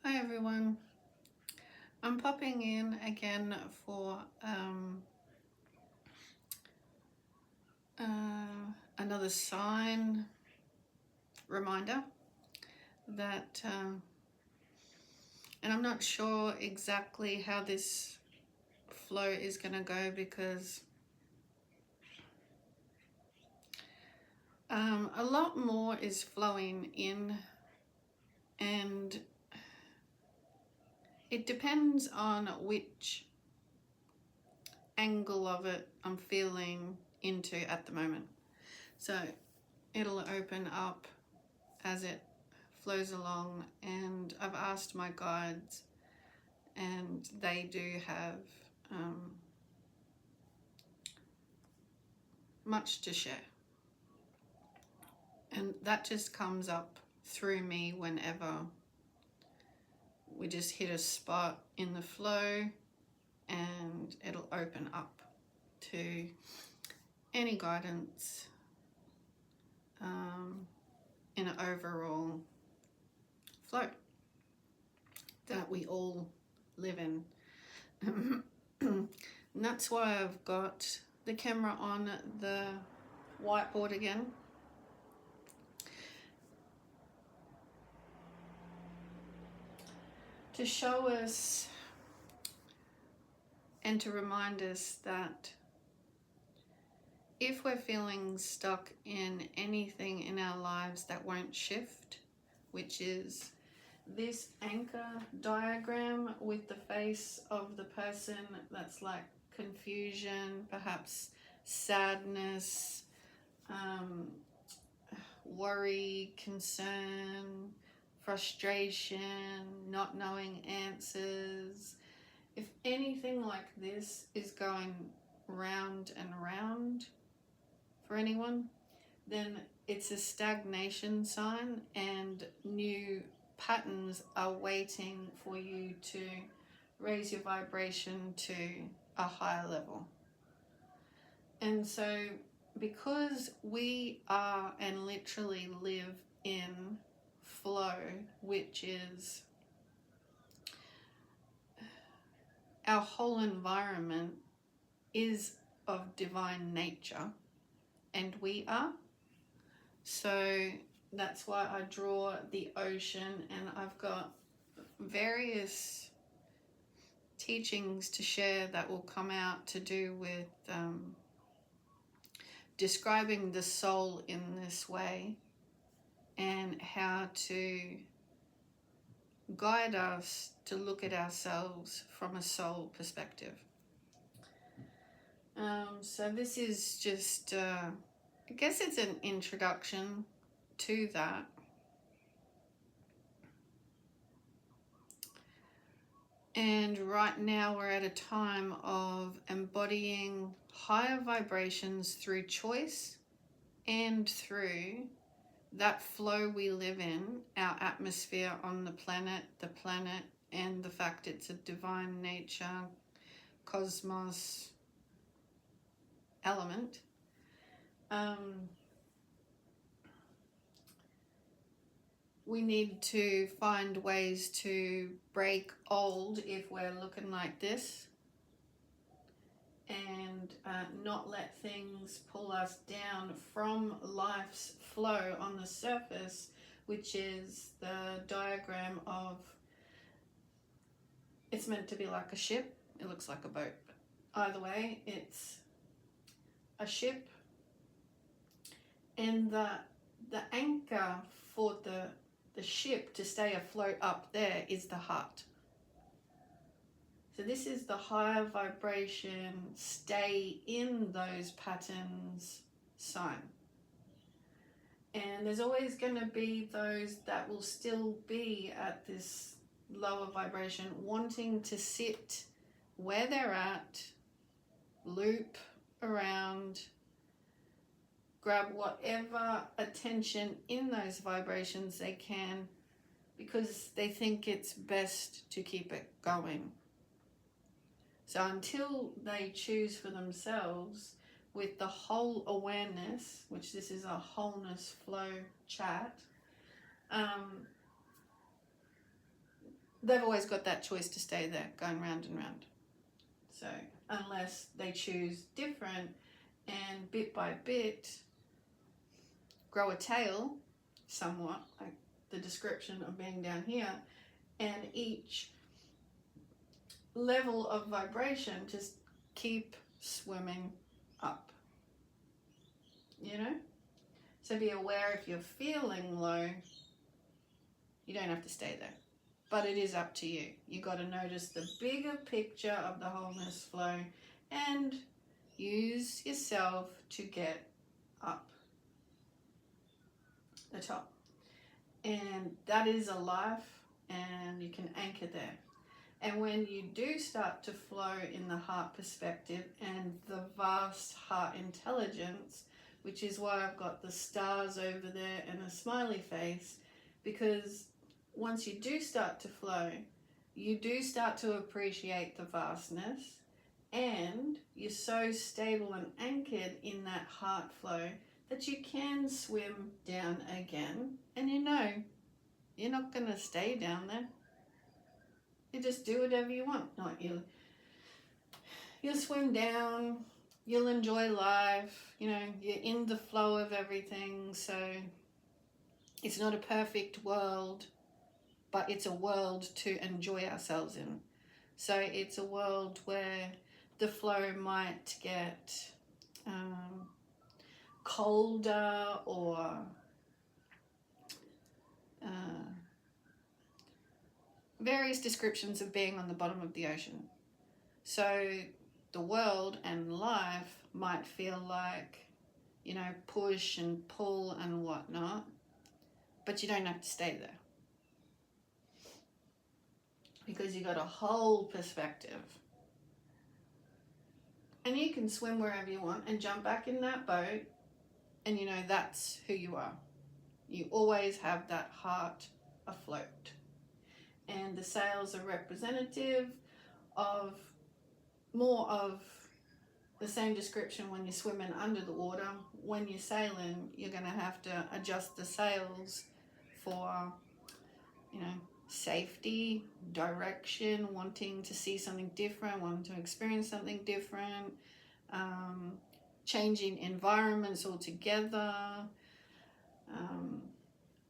Hi everyone, I'm popping in again for another sign reminder that, and I'm not sure exactly how this flow is going to go because a lot more is flowing in, and it depends on which angle of it I'm feeling into at the moment. So it'll open up as it flows along, and I've asked my guides and they do have much to share, and that just comes up through me whenever we just hit a spot in the flow, and it'll open up to any guidance in an overall flow that we all live in. And that's why I've got the camera on the whiteboard again, to show us and to remind us that if we're feeling stuck in anything in our lives that won't shift, which is this anchor diagram with the face of the person that's like confusion, perhaps sadness, worry, concern, frustration, not knowing answers. If anything like this is going round and round for anyone, then it's a stagnation sign, and new patterns are waiting for you to raise your vibration to a higher level. And so because we are and literally live in flow, which is our whole environment is of divine nature, and we are. So that's why I draw the ocean, and I've got various teachings to share that will come out to do with describing the soul in this way and how to guide us to look at ourselves from a soul perspective. So this is just, I guess it's an introduction to that. And right now we're at a time of embodying higher vibrations through choice and through that flow we live in, our atmosphere on the planet, and the fact it's a divine nature, cosmos element. We need to find ways to break old if we're looking like this, and not let things pull us down from life's flow on the surface, which is the diagram of, it's meant to be like a ship. It looks like a boat, but either way, it's a ship, and the anchor for the ship to stay afloat up there is the heart. So this is the higher vibration, stay in those patterns sign. And there's always going to be those that will still be at this lower vibration, wanting to sit where they're at, loop around, grab whatever attention in those vibrations they can, because they think it's best to keep it going. So until they choose for themselves with the whole awareness, which this is a wholeness flow chat, they've always got that choice to stay there, going round and round. So unless they choose different and bit by bit grow a tail somewhat, like the description of being down here, and each level of vibration just keep swimming up, you know? So be aware if you're feeling low, you don't have to stay there. But it is up to you. You got to notice the bigger picture of the wholeness flow and use yourself to get up the top. And that is a life, and you can anchor there. And when you do start to flow in the heart perspective and the vast heart intelligence, which is why I've got the stars over there and a smiley face, because once you do start to flow, you do start to appreciate the vastness, and you're so stable and anchored in that heart flow that you can swim down again, and you know you're not going to stay down there. You just do whatever you want. Not you. You'll swim down, you'll enjoy life, you know, you're in the flow of everything. So it's not a perfect world, but it's a world to enjoy ourselves in. So it's a world where the flow might get colder or various descriptions of being on the bottom of the ocean. So the world and life might feel like, you know, push and pull and whatnot, but you don't have to stay there, because you got a whole perspective. And you can swim wherever you want and jump back in that boat, and you know that's who you are. You always have that heart afloat. And the sails are representative of more of the same description when you're swimming under the water. When you're sailing, you're going to have to adjust the sails for, you know, safety, direction, wanting to see something different, wanting to experience something different, changing environments altogether,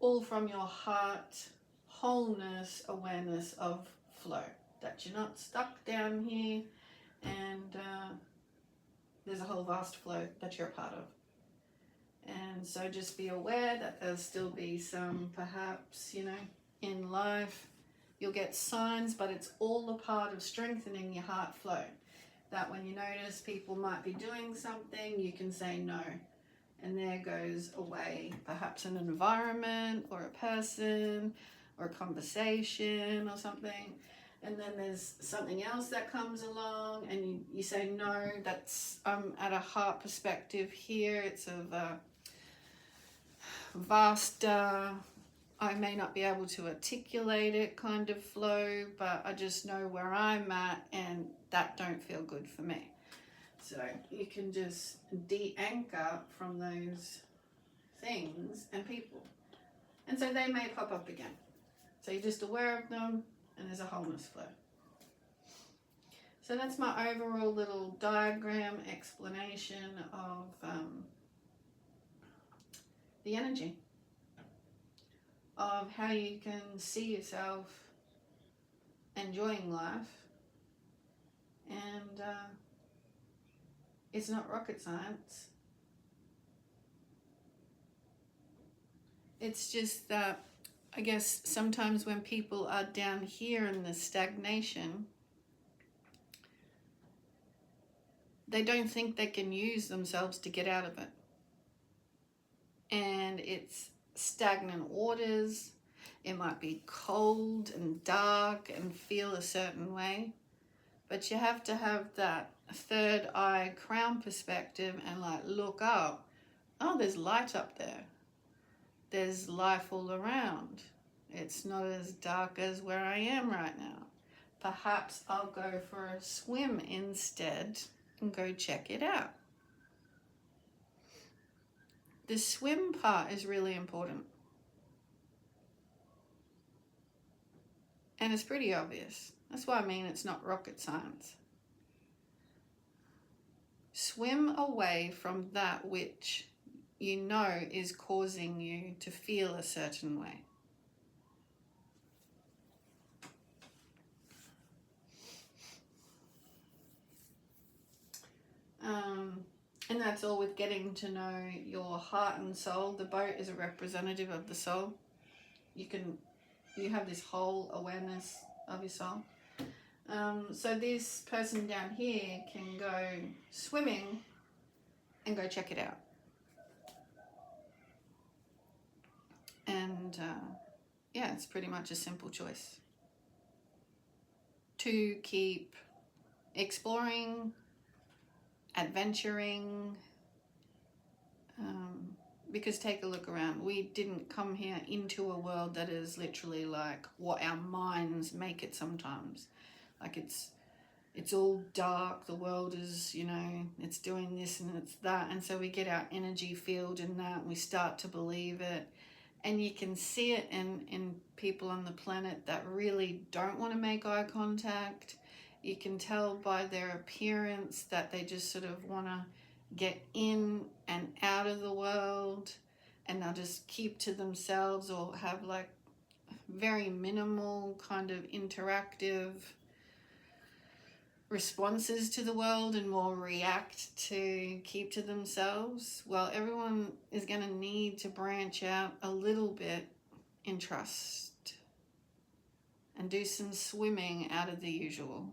all from your heart, wholeness, awareness of flow, that you're not stuck down here and there's a whole vast flow that you're a part of. And so just be aware that there'll still be some, perhaps, you know, in life you'll get signs, but it's all a part of strengthening your heart flow. That when you notice people might be doing something, you can say no. And there goes away perhaps an environment or a person or a conversation or something. And then there's something else that comes along and you say no, that's at a heart perspective here. It's of a vast, I may not be able to articulate it kind of flow, but I just know where I'm at and that don't feel good for me. So you can just de-anchor from those things and people. And so they may pop up again. So you're just aware of them and there's a wholeness flow. So that's my overall little diagram explanation of the energy of how you can see yourself enjoying life. And it's not rocket science. It's just that I guess sometimes when people are down here in the stagnation, they don't think they can use themselves to get out of it. And it's stagnant waters. It might be cold and dark and feel a certain way. But you have to have that third eye crown perspective and like look up. Oh, there's light up there. There's life all around. It's not as dark as where I am right now. Perhaps I'll go for a swim instead and go check it out. The swim part is really important. And it's pretty obvious. That's why I mean it's not rocket science. Swim away from that which you know is causing you to feel a certain way. And that's all with getting to know your heart and soul. The boat is a representative of the soul. You have this whole awareness of your soul. So this person down here can go swimming and go check it out. And yeah, it's pretty much a simple choice to keep exploring, adventuring, because take a look around. We didn't come here into a world that is literally like what our minds make it sometimes. Like it's all dark, the world is, you know, it's doing this and it's that, and so we get our energy field in that and we start to believe it. And you can see it in people on the planet that really don't want to make eye contact. You can tell by their appearance that they just sort of want to get in and out of the world, and they'll just keep to themselves or have like very minimal kind of interactive responses to the world and more react to keep to themselves. Well, everyone is going to need to branch out a little bit in trust and do some swimming out of the usual.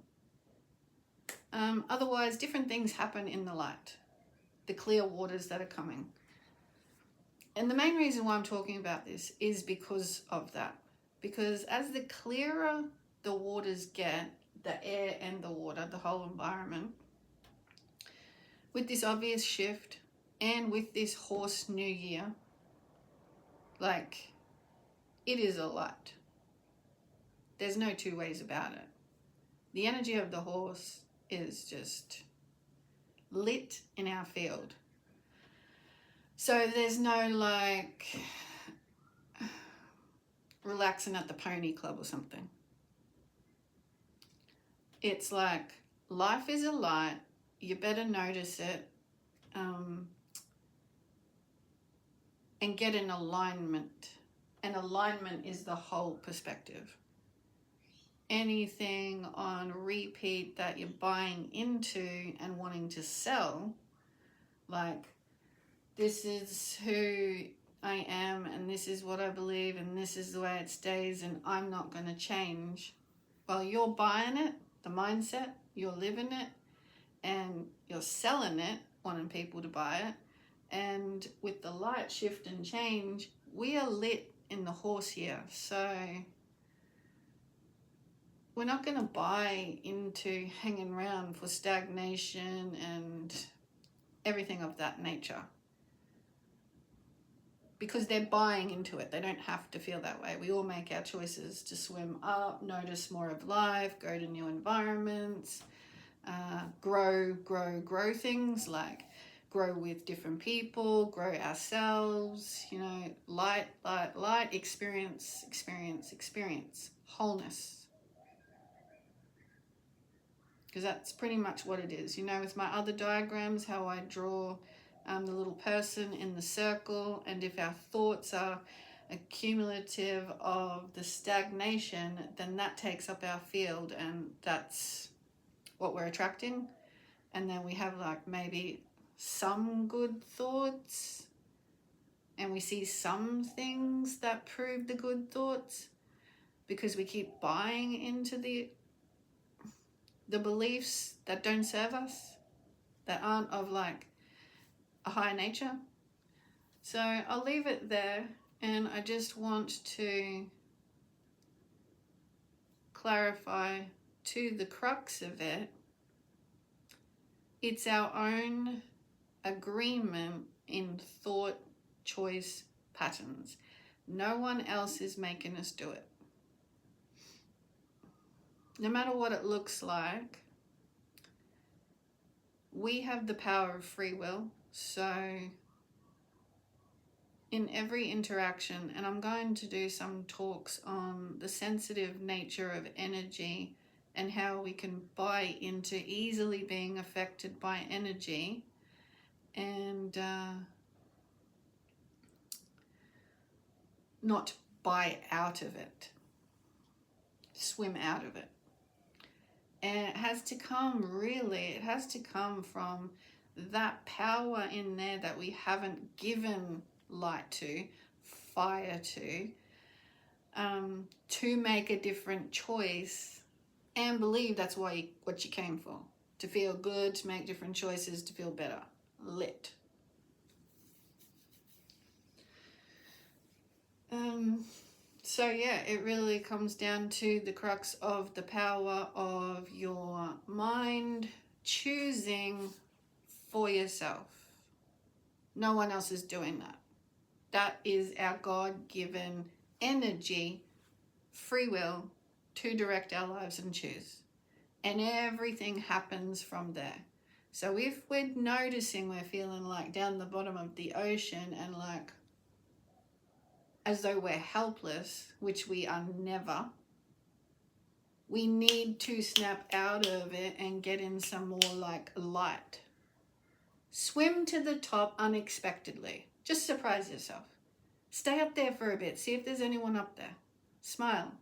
Otherwise, different things happen in the light, the clear waters that are coming. And the main reason why I'm talking about this is because of that. Because as the clearer the waters get, the air and the water, the whole environment, with this obvious shift and with this horse new year, like, it is a light. There's no two ways about it. The energy of the horse is just lit in our field. So there's no like relaxing at the pony club or something. It's like life is a light. You better notice it and get an alignment. And alignment is the whole perspective. Anything on repeat that you're buying into and wanting to sell, like, this is who I am and this is what I believe and this is the way it stays and I'm not going to change. Well, you're buying it, the mindset, you're living it, and you're selling it, wanting people to buy it. And with the light shift and change, we are lit in the horse here. So we're not going to buy into hanging around for stagnation and everything of that nature, because they're buying into it. They don't have to feel that way. We all make our choices to swim up, notice more of life, go to new environments, grow things, like grow with different people, grow ourselves, you know, light, experience, wholeness. Because that's pretty much what it is. You know, with my other diagrams, how I draw the little person in the circle, and if our thoughts are accumulative of the stagnation, then that takes up our field, and that's what we're attracting. And then we have like maybe some good thoughts, and we see some things that prove the good thoughts, because we keep buying into the beliefs that don't serve us, that aren't of like a higher nature. So I'll leave it there, and I just want to clarify to the crux of it. It's our own agreement in thought choice patterns. No one else is making us do it. No matter what it looks like, we have the power of free will. So in every interaction, and I'm going to do some talks on the sensitive nature of energy and how we can buy into easily being affected by energy and not buy out of it, swim out of it. And it has to come, really, it has to come from that power in there that we haven't given light to, fire to make a different choice and believe that's what you came for, to feel good, to make different choices, to feel better, lit. So yeah, it really comes down to the crux of the power of your mind choosing for yourself. No one else is doing that. That is our God-given energy, free will, to direct our lives and choose. And everything happens from there. So if we're noticing we're feeling like down the bottom of the ocean and like as though we're helpless, which we are never, we need to snap out of it and get in some more like light. Swim to the top unexpectedly. Just surprise yourself. Stay up there for a bit. See if there's anyone up there. Smile.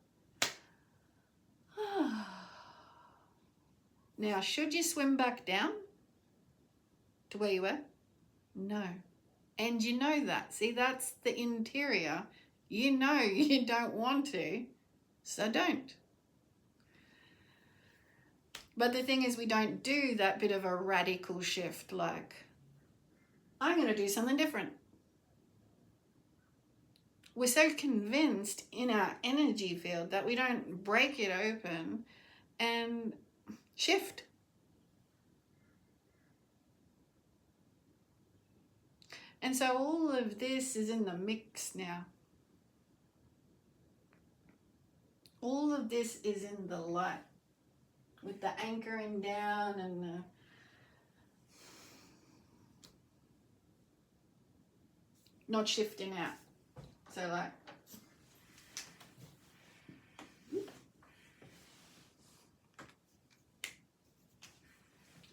Now, should you swim back down to where you were? No. And you know that. See, that's the interior. You know you don't want to, so don't. But the thing is, we don't do that bit of a radical shift like, I'm going to do something different. We're so convinced in our energy field that we don't break it open and shift. And so all of this is in the mix now. All of this is in the light with the anchoring down and the not shifting out. So like,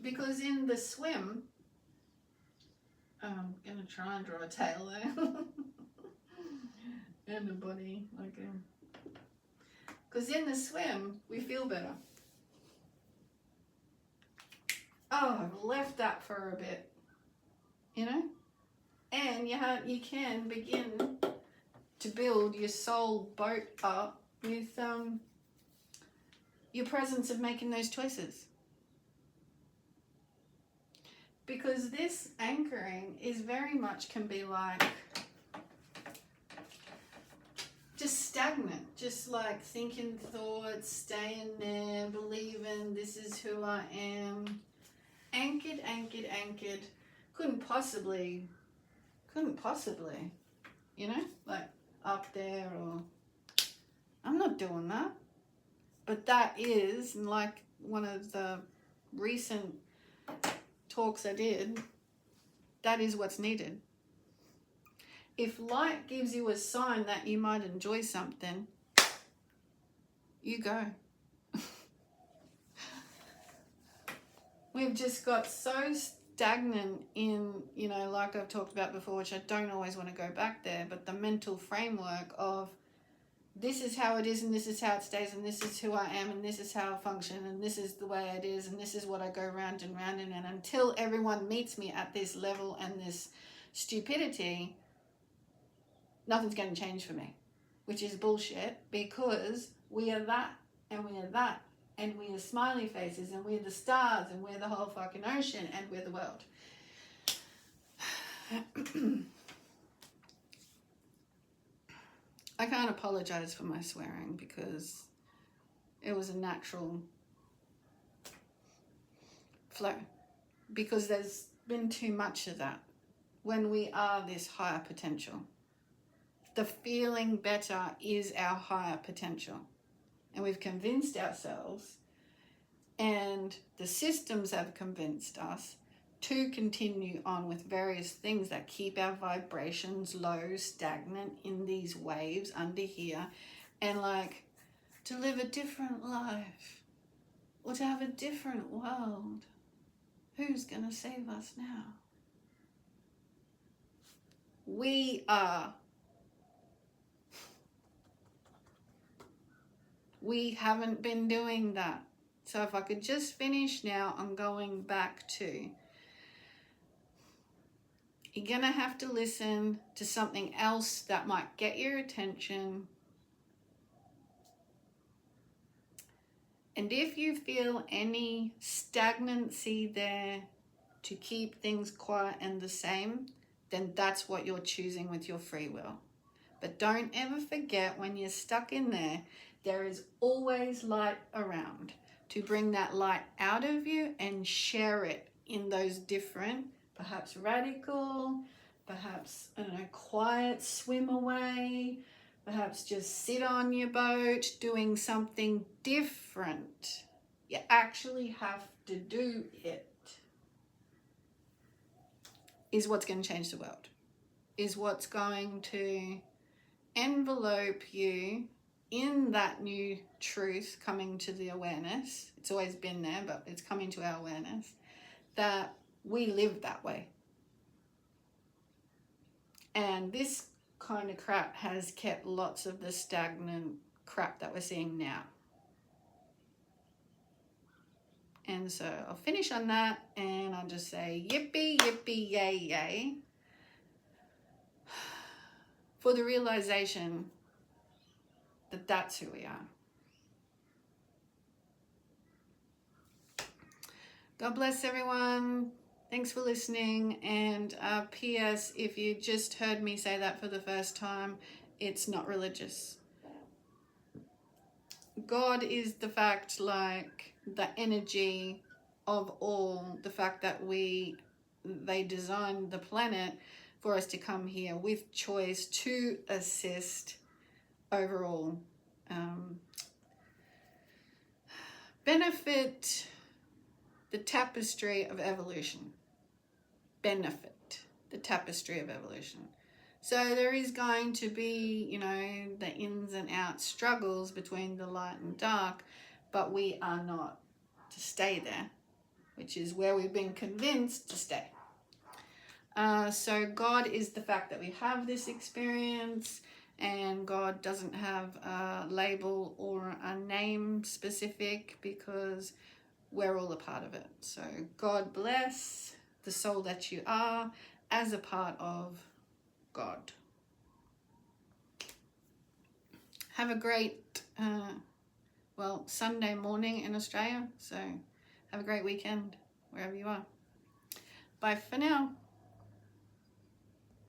because in the swim, I'm going to try and draw a tail there. And a body, like because in the swim, we feel better. Oh, I've left that for a bit, you know? And you can begin to build your soul boat up with your presence of making those choices. Because this anchoring is very much can be like just stagnant, just like thinking thoughts, staying there, believing this is who I am. Anchored, anchored, anchored. Couldn't possibly, you know, like up there or, I'm not doing that. But that is, like one of the recent talks I did, that is what's needed. If light gives you a sign that you might enjoy something, you go. We've just got so stagnant in, you know, like I've talked about before, which I don't always want to go back there, but the mental framework of this is how it is and this is how it stays and this is who I am and this is how I function and this is the way it is and this is what I go round and round in, and until everyone meets me at this level and this stupidity, nothing's going to change for me, which is bullshit, because we are that and we are that and we are smiley faces and we're the stars and we're the whole fucking ocean and we're the world. I can't apologize for my swearing because it was a natural flow, because there's been too much of that when we are this higher potential. The feeling better is our higher potential. And we've convinced ourselves, and the systems have convinced us, to continue on with various things that keep our vibrations low, stagnant in these waves under here, and like to live a different life or to have a different world. Who's gonna save us now? We are. We haven't been doing that. So if I could just finish now, I'm going back to, you're going to have to listen to something else that might get your attention. And if you feel any stagnancy there to keep things quiet and the same, then that's what you're choosing with your free will. But don't ever forget, when you're stuck in there, there is always light around to bring that light out of you and share it in those different, perhaps radical, perhaps, I don't know, quiet swim away, perhaps just sit on your boat doing something different. You actually have to do it. Is what's going to change the world. Is what's going to envelope you in that new truth coming to the awareness. It's always been there, but it's coming to our awareness that we live that way. And this kind of crap has kept lots of the stagnant crap that we're seeing now. And so I'll finish on that, and I'll just say yippee, yippee, yay, yay, for the realization that that's who we are. God bless everyone. Thanks for listening. And P.S. if you just heard me say that for the first time, it's not religious. God is the fact, like the energy of all, the fact that they designed the planet for us to come here with choice to assist overall, benefit the tapestry of evolution. Benefit the tapestry of evolution. So there is going to be, you know, the ins and outs struggles between the light and dark, but we are not to stay there, which is where we've been convinced to stay. So God is the fact that we have this experience, and God doesn't have a label or a name specific, because we're all a part of it. So God bless the soul that you are as a part of God. Have a great, Sunday morning in Australia. So have a great weekend wherever you are. Bye for now.